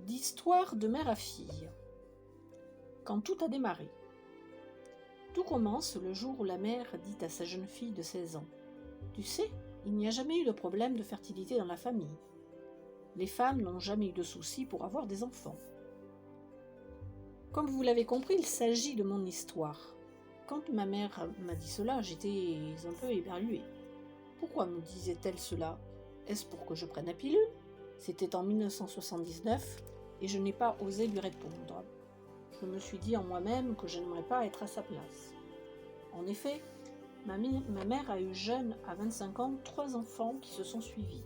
D'histoire de mère à fille. Quand tout a démarré. Tout commence le jour où la mère dit à sa jeune fille de 16 ans « Tu sais, il n'y a jamais eu de problème de fertilité dans la famille. Les femmes n'ont jamais eu de soucis pour avoir des enfants. » Comme vous l'avez compris, il s'agit de mon histoire. Quand ma mère m'a dit cela, j'étais un peu éberluée. Pourquoi me disait-elle cela? Est-ce pour que je prenne la pilule? C'était en 1979 et je n'ai pas osé lui répondre. Je me suis dit en moi-même que je n'aimerais pas être à sa place. En effet, ma mère a eu jeune, à 25 ans, 3 enfants qui se sont suivis.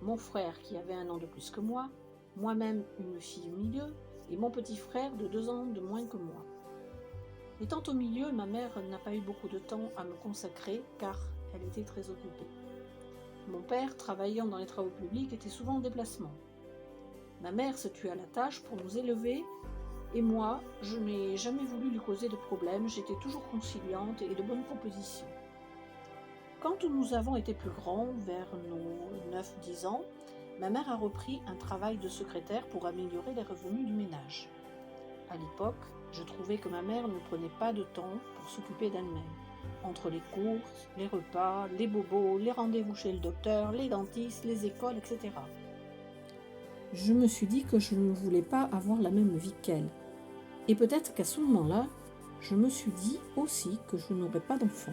Mon frère qui avait 1 an de plus que moi, moi-même une fille au milieu, et mon petit frère de 2 ans de moins que moi. Étant au milieu, ma mère n'a pas eu beaucoup de temps à me consacrer car elle était très occupée. Mon père, travaillant dans les travaux publics, était souvent en déplacement. Ma mère se tue à la tâche pour nous élever et moi, je n'ai jamais voulu lui causer de problème, j'étais toujours conciliante et de bonne proposition. Quand nous avons été plus grands, vers nos 9-10 ans, ma mère a repris un travail de secrétaire pour améliorer les revenus du ménage. À l'époque, je trouvais que ma mère ne prenait pas de temps pour s'occuper d'elle-même. Entre les courses, les repas, les bobos, les rendez-vous chez le docteur, les dentistes, les écoles, etc. Je me suis dit que je ne voulais pas avoir la même vie qu'elle. Et peut-être qu'à ce moment-là, je me suis dit aussi que je n'aurais pas d'enfant.